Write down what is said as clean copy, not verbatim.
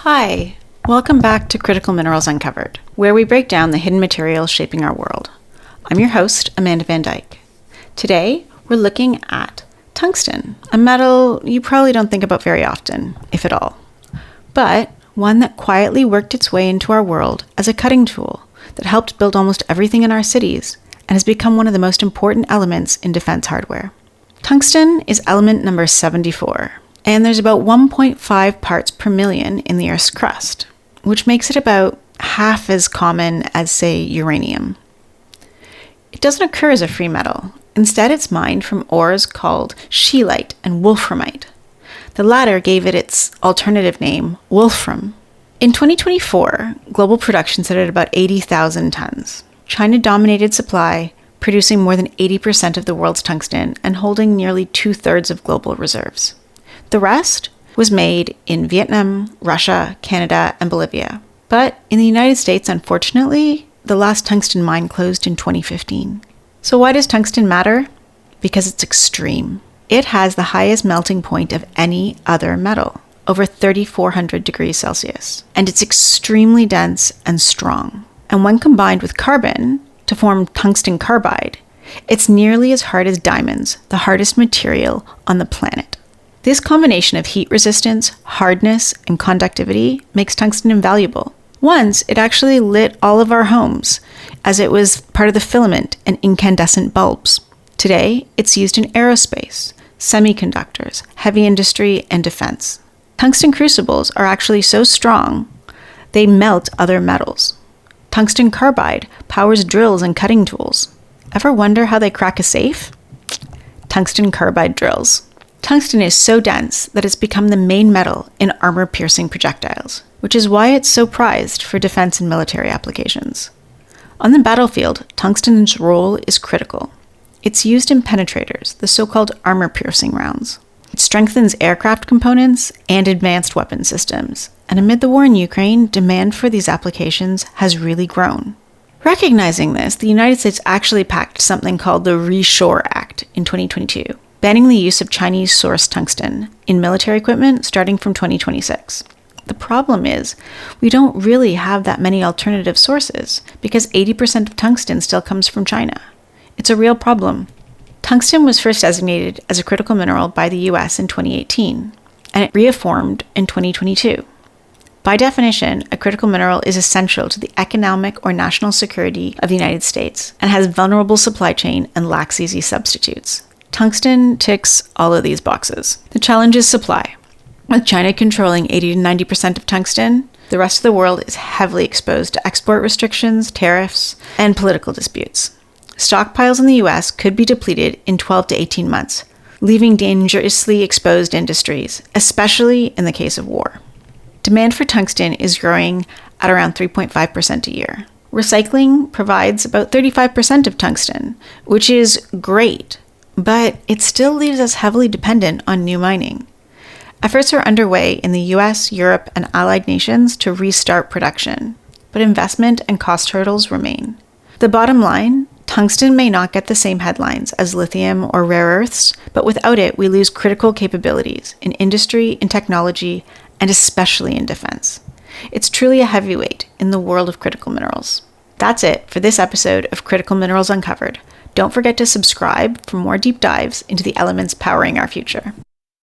Hi, welcome back to Critical Minerals Uncovered, where we break down the hidden materials shaping our world. I'm your host, Amanda van Dyke. Today, we're looking at tungsten, a metal you probably don't think about very often, if at all, but one that quietly worked its way into our world as a cutting tool that helped build almost everything in our cities and has become one of the most important elements in defense hardware. Tungsten is element number 74. And there's about 1.5 parts per million in the Earth's crust, which makes it about half as common as, say, uranium. It doesn't occur as a free metal. Instead, it's mined from ores called scheelite and wolframite. The latter gave it its alternative name, wolfram. In 2024, global production stood at about 80,000 tons. China dominated supply, producing more than 80% of the world's tungsten and holding nearly 2/3 of global reserves. The rest was made in Vietnam, Russia, Canada, and Bolivia. But in the United States, unfortunately, the last tungsten mine closed in 2015. So why does tungsten matter? Because it's extreme. It has the highest melting point of any other metal, over 3,400 degrees Celsius. And it's extremely dense and strong. And when combined with carbon to form tungsten carbide, it's nearly as hard as diamonds, the hardest material on the planet. This combination of heat resistance, hardness, and conductivity makes tungsten invaluable. Once, it actually lit all of our homes, as it was part of the filament and incandescent bulbs. Today, it's used in aerospace, semiconductors, heavy industry, and defense. Tungsten crucibles are actually so strong, they melt other metals. Tungsten carbide powers drills and cutting tools. Ever wonder how they crack a safe? Tungsten carbide drills. Tungsten is so dense that it's become the main metal in armor-piercing projectiles, which is why it's so prized for defense and military applications. On the battlefield, tungsten's role is critical. It's used in penetrators, the so-called armor-piercing rounds. It strengthens aircraft components and advanced weapon systems, and amid the war in Ukraine, demand for these applications has really grown. Recognizing this, the United States actually passed something called the Reshore Act in 2022. Banning the use of Chinese-sourced tungsten in military equipment starting from 2026. The problem is, we don't really have that many alternative sources because 80% of tungsten still comes from China. It's a real problem. Tungsten was first designated as a critical mineral by the US in 2018, and it reaffirmed in 2022. By definition, a critical mineral is essential to the economic or national security of the United States and has vulnerable supply chain and lacks easy substitutes. Tungsten ticks all of these boxes. The challenge is supply. With China controlling 80 to 90% of tungsten, the rest of the world is heavily exposed to export restrictions, tariffs, and political disputes. Stockpiles in the US could be depleted in 12 to 18 months, leaving dangerously exposed industries, especially in the case of war. Demand for tungsten is growing at around 3.5% a year. Recycling provides about 35% of tungsten, which is great. But it still leaves us heavily dependent on new mining. Efforts are underway in the US, Europe, and allied nations to restart production, but investment and cost hurdles remain. The bottom line, tungsten may not get the same headlines as lithium or rare earths, but without it, we lose critical capabilities in industry, in technology, and especially in defense. It's truly a heavyweight in the world of critical minerals. That's it for this episode of Critical Minerals Uncovered. Don't forget to subscribe for more deep dives into the elements powering our future.